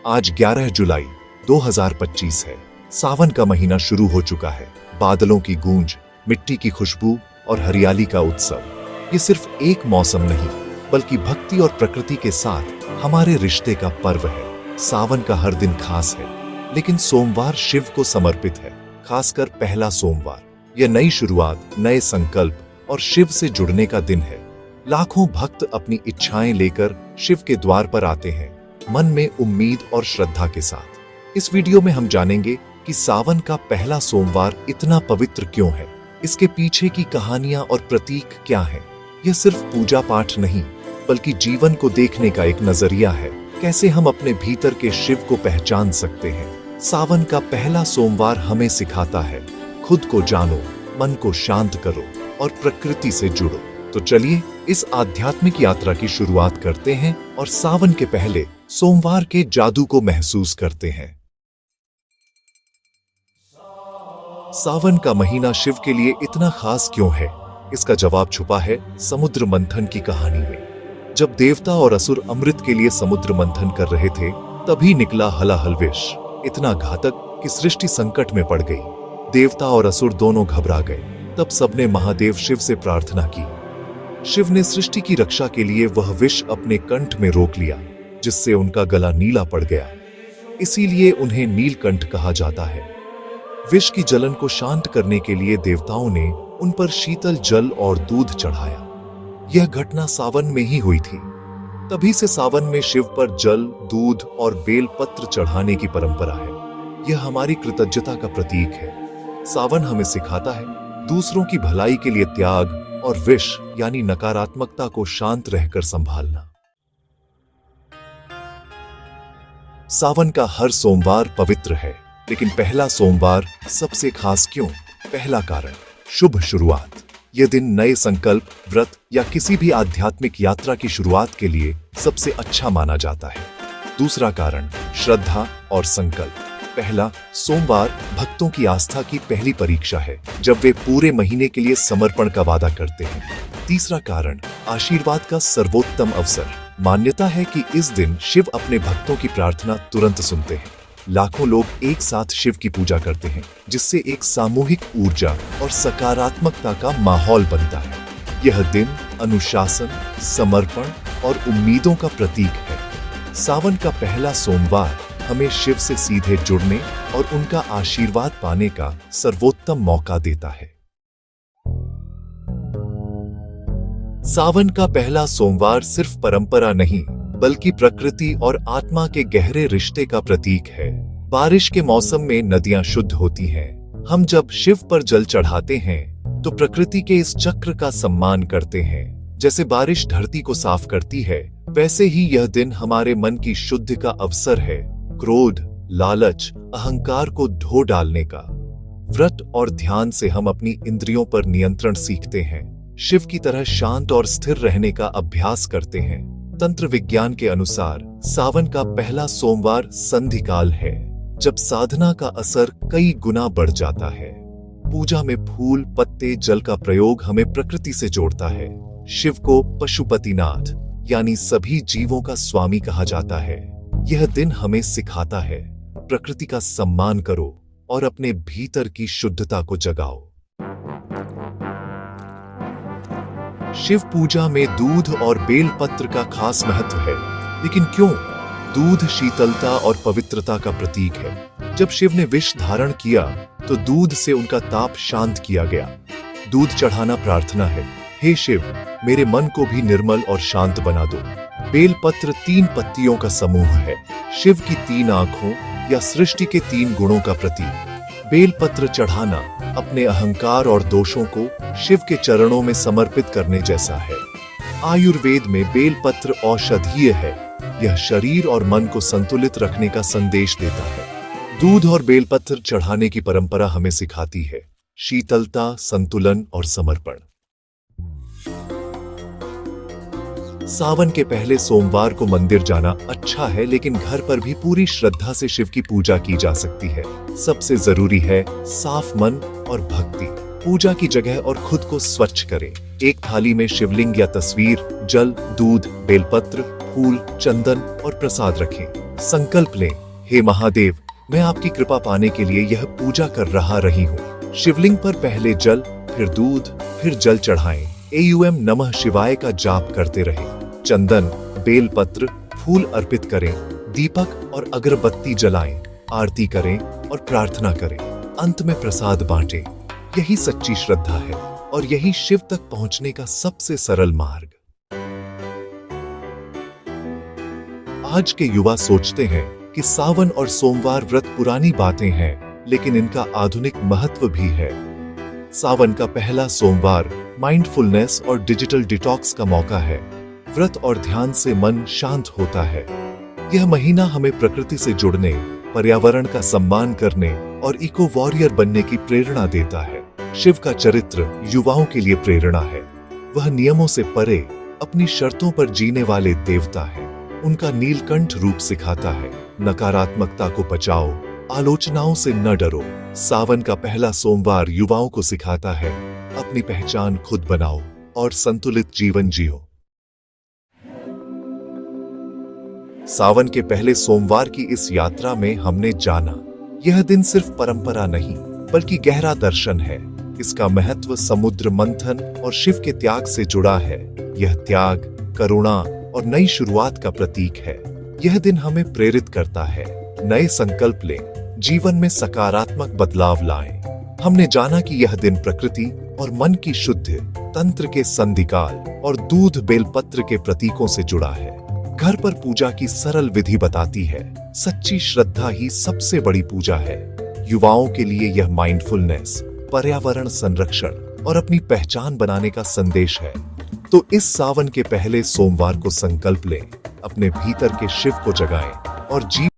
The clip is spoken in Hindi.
आज 11 जुलाई 2025 है। सावन का महीना शुरू हो चुका है। बादलों की गूंज, मिट्टी की खुशबू और हरियाली का उत्सव। ये सिर्फ एक मौसम नहीं, बल्कि भक्ति और प्रकृति के साथ हमारे रिश्ते का पर्व है। सावन का हर दिन खास है, लेकिन सोमवार शिव को समर्पित है, खासकर पहला सोमवार। यह नई शुरुआत, नए संकल्प और शिव से जुड़ने का दिन है। लाखों भक्त अपनी इच्छाएं लेकर शिव के द्वार पर आते हैं, मन में उम्मीद और श्रद्धा के साथ। इस वीडियो में हम जानेंगे कि सावन का पहला सोमवार इतना पवित्र क्यों है, इसके पीछे की कहानियां और प्रतीक क्या हैं। यह सिर्फ पूजा पाठ नहीं, बल्कि जीवन को देखने का एक नजरिया है। कैसे हम अपने भीतर के शिव को पहचान सकते हैं। सावन का पहला सोमवार हमें सिखाता है, खुद को जानो, मन को शांत करो और प्रकृति से जुड़ो। तो चलिए इस आध्यात्मिक यात्रा की शुरुआत करते हैं और सावन के पहले सोमवार के जादू को महसूस करते हैं। सावन का महीना शिव के लिए इतना खास क्यों है? इसका जवाब छुपा है समुद्र मंथन की कहानी में। जब देवता और असुर अमृत के लिए समुद्र मंथन कर रहे थे, तभी निकला हलाहल विष, इतना घातक कि सृष्टि संकट में पड़ गई। देवता और असुर दोनों घबरा गए। तब सबने महादेव शिव से प्रार्थना की। शिव ने सृष्टि की रक्षा के लिए वह विष अपने कंठ में रोक लिया, जिससे उनका गला नीला पड़ गया। इसीलिए उन्हें नीलकंठ कहा जाता है। विष की जलन को शांत करने के लिए देवताओं ने उन पर शीतल जल और दूध चढ़ाया। यह घटना सावन में ही हुई थी। तभी से सावन में शिव पर जल, दूध और बेल पत्र चढ़ाने की परंपरा है। यह हमारी कृतज्ञता का प्रतीक है। सावन हमें सिखाता है दूसरों की भलाई के लिए त्याग और विष यानी नकारात्मकता को शांत रहकर संभालना। सावन का हर सोमवार पवित्र है, लेकिन पहला सोमवार सबसे खास क्यों? पहला कारण, शुभ शुरुआत। यह दिन नए संकल्प, व्रत या किसी भी आध्यात्मिक यात्रा की शुरुआत के लिए सबसे अच्छा माना जाता है। दूसरा कारण, श्रद्धा और संकल्प। पहला सोमवार भक्तों की आस्था की पहली परीक्षा है, जब वे पूरे महीने के लिए समर्पण का वादा करते हैं। तीसरा कारण, आशीर्वाद का सर्वोत्तम अवसर। मान्यता है कि इस दिन शिव अपने भक्तों की प्रार्थना तुरंत सुनते हैं। लाखों लोग एक साथ शिव की पूजा करते हैं, जिससे एक सामूहिक ऊर्जा और सकारात्मकता का माहौल बनता है। यह दिन अनुशासन, समर्पण और उम्मीदों का प्रतीक है। सावन का पहला सोमवार हमें शिव से सीधे जुड़ने और उनका आशीर्वाद पाने का सर्वोत्तम मौका देता है। सावन का पहला सोमवार सिर्फ परंपरा नहीं, बल्कि प्रकृति और आत्मा के गहरे रिश्ते का प्रतीक है। बारिश के मौसम में नदियां शुद्ध होती हैं। हम जब शिव पर जल चढ़ाते हैं, तो प्रकृति के इस चक्र का सम्मान करते हैं। जैसे बारिश धरती को साफ करती है, वैसे ही यह दिन हमारे मन की शुद्धि का अवसर है। क्रोध, लालच, अहंकार को धो डालने का। व्रत और ध्यान से हम अपनी इंद्रियों पर नियंत्रण सीखते हैं। शिव की तरह शांत और स्थिर रहने का अभ्यास करते हैं। तंत्र विज्ञान के अनुसार सावन का पहला सोमवार संधिकाल है, जब साधना का असर कई गुना बढ़ जाता है। पूजा में फूल, पत्ते, जल का प्रयोग हमें प्रकृति से जोड़ता है। शिव को पशुपतिनाथ यानी सभी जीवों का स्वामी कहा जाता है। यह दिन हमें सिखाता है, प्रकृति का सम्मान करो और अपने भीतर की शुद्धता को जगाओ। शिव पूजा में दूध और बेल पत्र का खास महत्व है, लेकिन क्यों? दूध शीतलता और पवित्रता का प्रतीक है। जब शिव ने विष धारण किया, तो दूध से उनका ताप शांत किया गया। दूध चढ़ाना प्रार्थना है, हे शिव, मेरे मन को भी निर्मल और शांत बना दो। बेल पत्र 3 पत्तियों का समूह है, शिव की 3 आंखों या सृष्टि के 3 गुणों का प्रतीक। बेल पत्र चढ़ाना अपने अहंकार और दोषों को शिव के चरणों में समर्पित करने जैसा है। आयुर्वेद में बेल पत्र औषधीय है। यह शरीर और मन को संतुलित रखने का संदेश देता है। दूध और बेल पत्र चढ़ाने की परंपरा हमें सिखाती है शीतलता, संतुलन और समर्पण। सावन के पहले सोमवार को मंदिर जाना अच्छा है, लेकिन घर पर भी पूरी श्रद्धा से शिव की पूजा की जा सकती है। सबसे जरूरी है साफ मन और भक्ति। पूजा की जगह और खुद को स्वच्छ करें। एक थाली में शिवलिंग या तस्वीर, जल, दूध, बेलपत्र, फूल, चंदन और प्रसाद रखें। संकल्प लें, हे महादेव, मैं आपकी कृपा पाने के लिए यह पूजा कर रही हूँ। शिवलिंग पर पहले जल, फिर दूध, फिर जल चढ़ाएं। एयूएम नमः शिवाय का जाप करते रहें। चंदन, बेलपत्र, फूल अर्पित करें, दीपक और अगरबत्ती जलाएं, आरती करें और प्रार्थना करें। अंत में प्रसाद बांटें। यही सच्ची श्रद्धा है और यही शिव तक पहुंचने का सबसे सरल मार्ग। आज के युवा सोचते हैं कि सावन और सोमवार व्रत पुरानी बातें हैं, लेकिन इनका आधुनिक महत्व भी है। सावन का पहला सोमवार माइंडफुलनेस और डिजिटल डिटॉक्स का मौका है। व्रत और ध्यान से मन शांत होता है। यह महीना हमें प्रकृति से जुड़ने, पर्यावरण का सम्मान करने और इको वॉरियर बनने की प्रेरणा देता है। शिव का चरित्र युवाओं के लिए प्रेरणा है। वह नियमों से परे अपनी शर्तों पर जीने वाले देवता है। उनका नीलकंठ रूप सिखाता है, नकारात्मकता को बचाओ, आलोचनाओं से न डरो। सावन का पहला सोमवार युवाओं को सिखाता है, अपनी पहचान खुद बनाओ और संतुलित जीवन जियो। सावन के पहले सोमवार की इस यात्रा में हमने जाना, यह दिन सिर्फ परंपरा नहीं बल्कि गहरा दर्शन है। इसका महत्व समुद्र मंथन और शिव के त्याग से जुड़ा है। यह त्याग, करुणा और नई शुरुआत का प्रतीक है। यह दिन हमें प्रेरित करता है, नए संकल्प लें, जीवन में सकारात्मक बदलाव लाएं। हमने जाना कि यह दिन प्रकृति और मन की शुद्ध तंत्र के संधिकाल और दूध बेलपत्र के प्रतीकों से जुड़ा है। घर पर पूजा की सरल विधि बताती है, सच्ची श्रद्धा ही सबसे बड़ी पूजा है। युवाओं के लिए यह माइंडफुलनेस, पर्यावरण संरक्षण और अपनी पहचान बनाने का संदेश है। तो इस सावन के पहले सोमवार को संकल्प लें, अपने भीतर के शिव को जगाएं और जीवन